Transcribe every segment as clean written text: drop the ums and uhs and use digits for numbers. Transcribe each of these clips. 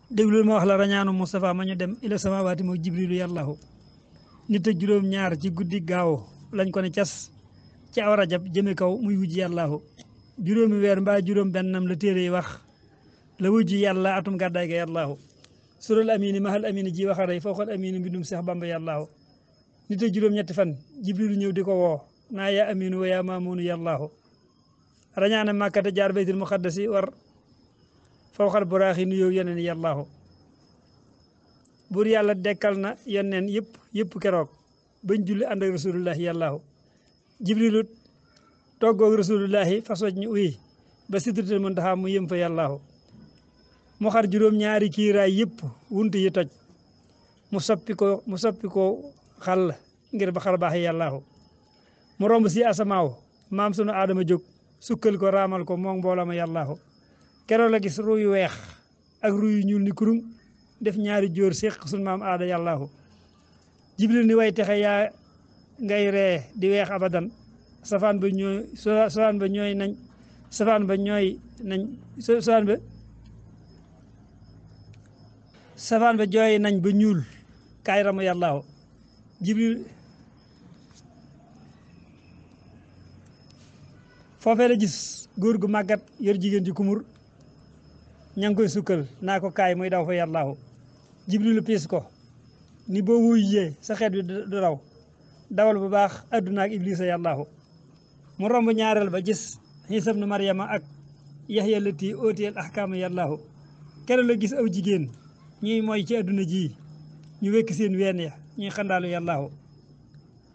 déglul ma wax la rañaanu Moustapha ma ñu dem ila samawaati moo jibrilu yàllaahu nit ak juróom-ñaar ci guddi gaaw lañ ko ne cas ci aw rajab jëme kaw muy wujji yàllaahu juróomi weer mbaa juróom bennam la téere yi wax la wujji yàlla atum gàddaay ga yàllaahu sural amini mahal amini ji waxaray fawqal amini mbindum Seex Bamba yàllaahu nit ak juróom-ñetti fan jibrilu ñëw di ko woo naa yaa aminu wa yaa maamunu yàllaahu rañaane màkkate jaar baytul muqaddasi war fawqal buraaxi nuyoo yeneen yàllaahu buur yàlla dekkal na yonneen yëpp keroog bañ julli ànd ak rasulullahi yàllaahu jibrilu toggoog rasulullahi fasoj ñu uyi ba sidratul muntaha mu yëm fa yàllaahu mu xar juróom-ñaari kiiraay yëpp wuntu yi toj mu soppi ko xàll ngir ba xar baax yàllaahu mu romb si asamaaw maam sunu aadama jóg sukkal ko raamal ko moom mbooloo ma yàllaahu keroog la gis ruuyu weex ak ruuyu ñuul ni kurum def ñaari jóor séq sunu maam aada yàllaahu jibril ni way texe yaa ngay ree di weex abadan safaan ba ñooy nañ ba ñuul kaay ramu yàllaahu jibril foofee la gis góor gu màggat yor jigéen ji kumur ña ngi koy sukkal naa ko kaay muy daw fa yàllaahu jibrilu piis ko ni boo wuyee sa xeet bi du raw dawal bu baax adduna ak iblisa yàllaahu mu romb ñaareel ba gis Iisa ibnu Maryama ak Yaxya lati ootiyel ahkaama yàllaahu keroog la gis aw jigéen ñuy mooy ci adduna ji ñu wekk seen ween ya ñuy xandaalu yàllaahu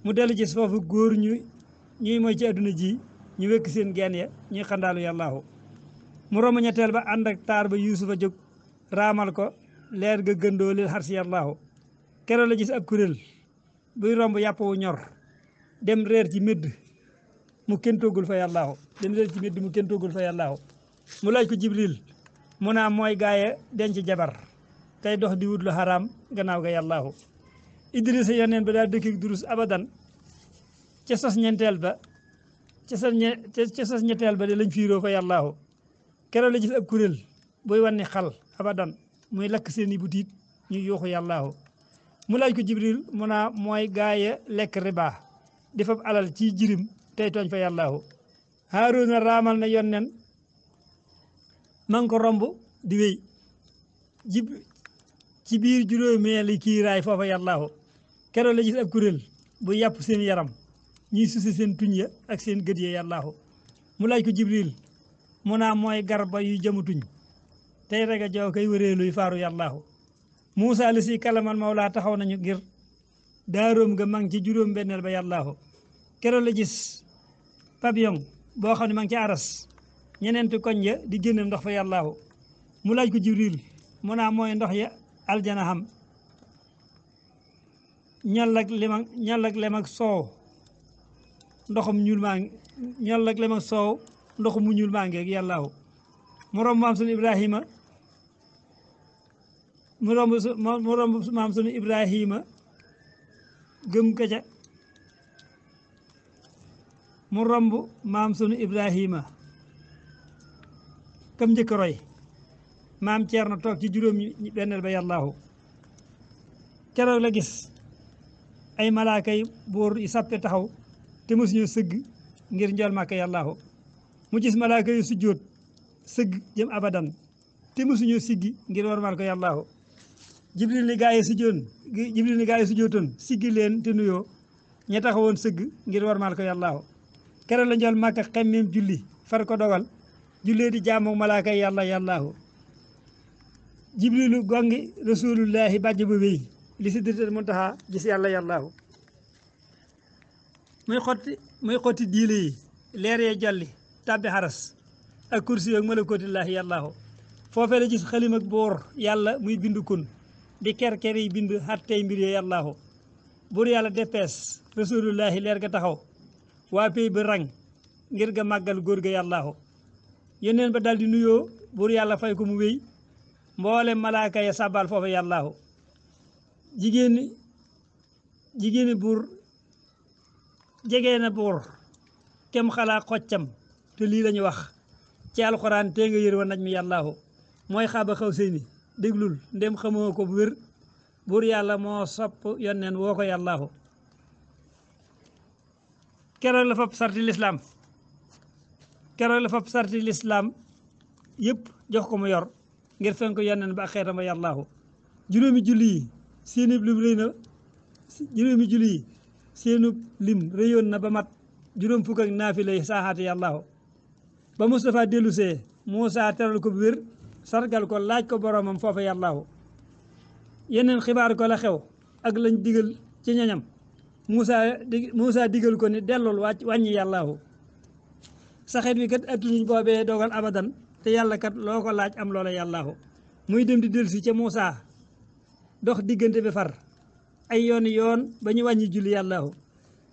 mu dellu gis foofu góor ñuy mooy ci adduna ji ñu wekk seen geen ya ñuy xandaalu yàllaahu mu romb ñetteel ba ànd ak taar ba yuusufa jóg raamal ko leer ga gëndoo lil xarsi yàllaahu keroog la gis ab kuréel buy romb yàpp wu ñor dem reer ci médd mu kenn toggul fa yàllaahu mu laaj ko jibril mu naa mooy gaaya denc jabar tey dox di wut lu xaraam gannaaw ga yàllaahu idrisa yoneen ba daa dëkk durus abadan ca sos ñeenteel ba de lañ fiiroo fa yàllaahu keroog la gis ab kuréel buy wanni xal abadan muy lakk seeni butiit ñuy yuuxu yàllaahu mu laaj ko jibril mu naa mooy gaaya lekk riba di fab alal ci jirim tey tooñ fa yàllaahu haaruna raamal na yonneen man ko romb di wéy ci biir juróomeeli kiiraay foofa yàllaahu keroog la gis ab kuréel bu yàpp seen yaram ñuy susi seen tuñ ya ak seen gët ya yàllaahu mu laaj ko jibril mu naa mooy garba yu jëmu tuñ tey rek a jow kay wëreeluy faaru yàllaahu Muusaa li si kalamal mawlaa taxaw nañu ngir daaroom nga mang ci juróom benneel ba yàllaahu keroog la gis pavillon boo xam ne ma ngi ci aras ñeneenti koñ ya di génn ndox fa yàllaahu mu laaj ko jibril mu naa mooy ndox ya aljana xam ñol ak lem ak soow ndoxum ñuul maa ngi ñol ak lem ak soow ndoxum mu ñuul maa ngi ak yàllaahu mu romb maam sunu ibrahima gëm ka ca mu romb maam sunu ibrahima kam njëkk roy maam Ceerno toog ci juróom benneel ba yàllaahu keroog la gis ay malaaka yi buur yi sàppe taxaw te mosuñu sëgg ngir njool màkk yàllaahu mu gis malaaka yu sujjóot sëgg jëm abadan te mosuñu siggi ngir warmal ko yàllaahu jibril ni gaa yi sujjóotoon siggi leen te nuyoo ña taxawoon sëgg ngir warmal ko yàllaahu keroog la njool màkk xemmeem julli far ko dogal jullee di jaamu malaaka yi yàllaahu jibrilu gongi rasulullahi bàjj ba wéy li sidratul muntaha gis yàllaahu muy xotti diile yi leer yee jolli tàbbi xaras ak kursi ak malakootillahi yàllaahu foofee la gis xalim ak boor yàlla muy bindu kun di ker yi bind xattey mbir yee yàllaahu buur yàlla deppees rasulullahi leer ga taxaw waa pey ba rang ngir ga màggal góor ga yàllaahu yónneen ba daal di nuyoo buur yàlla fay ko mu wéy mboole malaaka ya sàbbal foofa yàllaahu jigéeni buur jegee na buur kem xalaa xoccam te lii lañu wax ci alxuraan tee nga yër wa naj mi yàllaahu mooy xaaba xaw seyni déglul ndem xamoo ko bu wér buur yàlla moo sopp yonneen woo ko yàllaahu keroog la fab sarti lislaam keroog la fab sarti lislaam yëpp jox ko mu yor ngir fenk yonneen ba ak xeetam ba yàllaahu juróomi julli yi seenub lim rëy na juróomi julli yi seenub lim rëyoon na ba mat juróom fukk ak naafila yi saaxaati yàllaahu ba Moustapha dellusee Moussa teral ko bu wér sargal ko laaj ko boromam foofa yàllaahu yeneen xibaar ko la xew ak lañ digal ci ñañam Moussa digal ko ni dellul wàññi yàllaahu saxeet wi kat attuñu boobee dogal abadan te yàlla kat loo ko laaj am loola yàllaahu muy dem di dellusi ca Moussa dox diggante bi far ay yoon ba ñu wàññi julli yàllaahu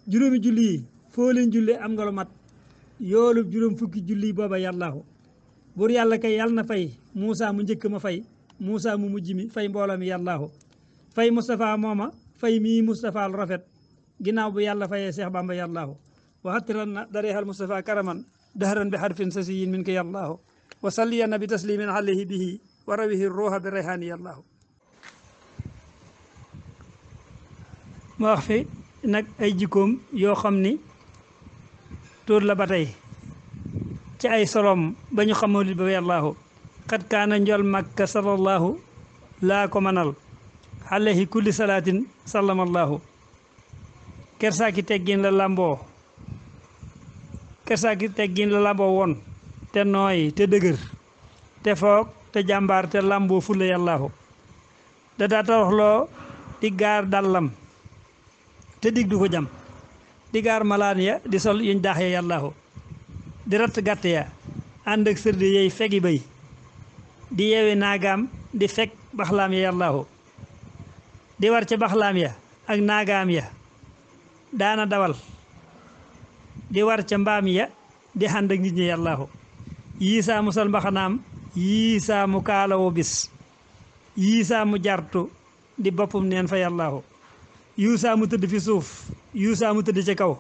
juróomi julli yi foo leen julle am nga lu mat yoolu juróom fukki julli booba yàllaahu buur yàlla kay yàlla na fay Moussa mu njëkk ma fay Moussa mu mujj mi fay mbooloo mi yàllaahu fay Moustapha mooma fay mii Moustapha lu rafet ginnaaw bu yàlla fayee Cheikh Bamba yàllaahu waxatiran na dareexal Moustapha karaman dahran bi xarfin sasiyin min ko yàllaahu wa salliyanna bi taslimin alayhi bihi wa rawihi ruuha bi rayhaani yàllaahu ma wax fi nag ay jikkoom yoo xam ni tuur la ba tey ci ay solom ba ñu xamolit ba yàllaahu xat kaana njol makka sallallahu laa ko manal alayhi kulli salaatin sallamallahu kersaaki teggin la lamboo woon te nooy te dëgër te foog te jàmbaar te lamboo fulla yàllaahu da daa toroxloo di gaar dàllam te dig du ko jam di gaar malaan ya di sol yuñ daax ya yàllaahu di ratt gàtt ya ànd ak sërdi yey fegi bay di yeewi naagaam di fekk baxlaam ya yàllaahu di war ca baxlaam ya ak naagaam ya daana dawal di war ca mbaam ya di ànd ak nit ñi yàllaahu yii saa mu sol mbaxanaam yii saa mu kaalawo bis yii saa mu jartu di boppum neen fa yàllaahu yuusaa mu tëdd fi suuf yuusaa mu tëdd ca kaw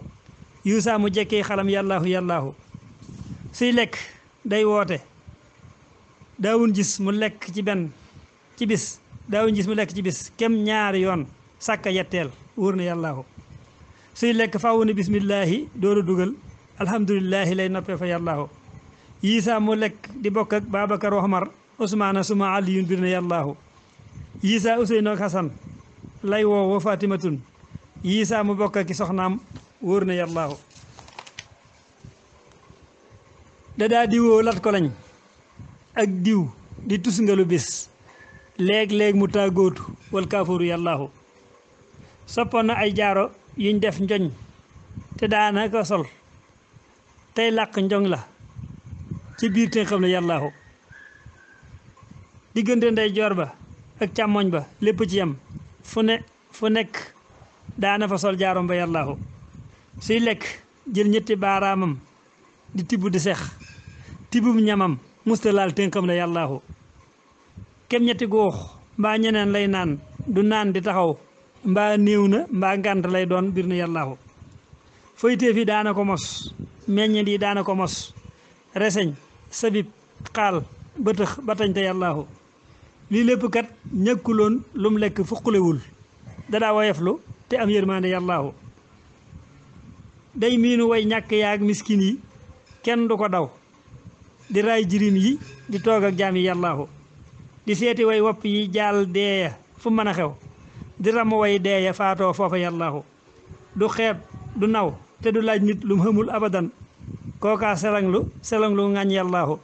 yuusaa mu jekkee xalam yàllaahu suy lekk day woote daawun gis mu lekk ci bis kem ñaari yoon sàkka yetteel wóor na yàllaahu suy lekk faawu ne bismillaahi dooru dugal alhamdulillahi lay noppee fa yàllaahu yiisaa mu lekk di bokk ak Babacar Omar Ousmane suma Aliyun bir na yàllaahu yiisaa Useynu ak Hasan lay woo wa Fatimatun yiisaa mu bokk ak soxnaam wóor na yàllaahu dadaa diwoo lat ko lañ ak diw di tusngalu bis léeg-léeg mu tàggootu wal kaafuru yàllaahu soppoon na ay jaaro yuñ def njoñ te daana ko sol tey làq njoŋ la ci biir te xam ne yàllaahu diggante ndey joor ba ak càmmoñ ba lépp ci yam fu nekk daana fa sol jaarom ba yàllaahu suy lekk jël ñetti baaraamam di tibb di sex tibbum ñamam musta laal tënkam la yàllaahu kem ñetti góox mbaa ñeneen lay naan du naan di taxaw mbaa néew na mbaa ngànt lay doon bir na yàllaahu foyteef yi daana ko mos meññet yi daana ko mos reseñ sabib xaal bëtëx batañte yàllaahu lii lépp kat ñàkkuloon lum lekk fuqulewul dadaa woyeflu te am yërmande yàllaahu day miinu way ñàkk yaag miskin yi kenn du ko daw di raay jirim yi di toog ak jaam yi yàllaahu di seeti way wopp yi jaal deeya fu mën a xew di ram way deeya faatoo foofa yàllaahu du xeeb du naw te du laaj nit lu mu xamul abadan kookaa selanglu ŋàññ yàllaahu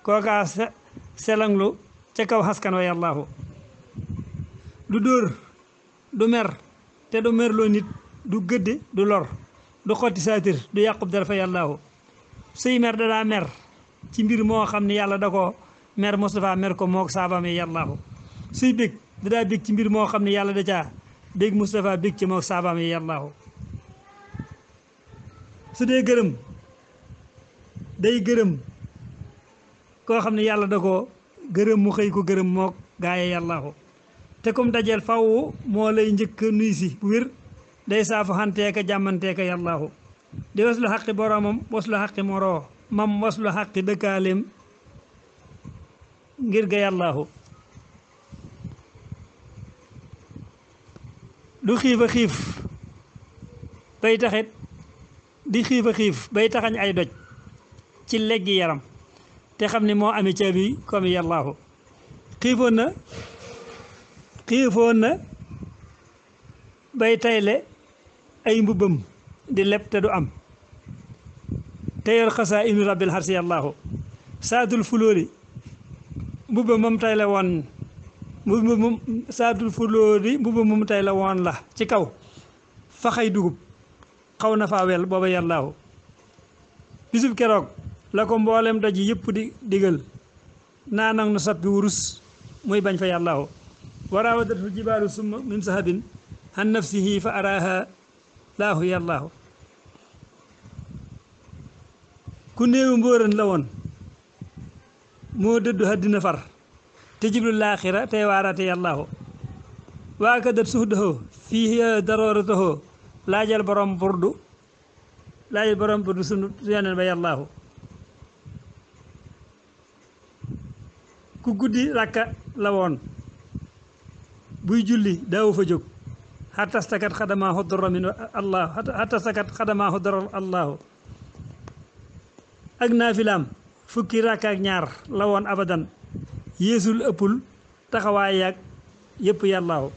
kookaa selanglu ca kaw xaskan wa yàllaahu du dóor du mer te du merloo nit du gëdde du lor du xotti saatir du yàqub dara fa yàllaahu suy mer dadaa mer ci mbir moo xam ne yàlla da ko mer Moustapha mer ko moog saabaam yi yàllaahu suy bég dadaa bég ci mbir moo xam ne yàlla da caa bég Moustapha bég ci moog saabaam yi yàllaahu su dee gërëm day gërëm koo xam ne yàlla da ko gërëm mu xëy ko gërëm moog gaaye yàllaahu te comme dajeel faw moo lay njëkk nuy si bu wér day saafu xanteeka jàmmanteeka yàllaahu di waslu xaqi boromam waslu xaqi moroo mam waslu xaqi dëkkaaleem ngir ga yàllaahu du xiif a xiif bay taxit di xiif a xiif bay taxañ ay doj ci leggi yaram te xam ni moo amee caabi comme yàllaahu xiifoon na bay tayle ay mbubbam di leb te du am te yor xasaa inu rabbil xarsi yàllaahu saatul fulóori mbubba moom tayle woon saatul fulóori mbubba moom tayle woon la ci kaw faxay dugub xaw na faa wel booba yàllaahu bisub keroog la ko mboolem doj yëpp di digal naa nag nu sappi wurus muy bañ fa yàllaahu waraawadatu jibaalu summa min sahabin han nafsihi fa araha laahu yàllaahu ku néewu mbóoran la woon moo dëddu haddina far te jiblu laaxira tey waaraate yàllaahu waa ka dat suhdaho fii darooratahoo laajal borom burdu sunu yoneen ba yàllaahu ku guddi rakka la woon buy julli daawu fa jóg xattastakat xadamaahu dara min allah xattastakat xadamaahu dara allahu ak naafilaam fukki rakka ak ñaar la woon abadan yéesul ëppul taxawaay yaag yëpp yàllaahu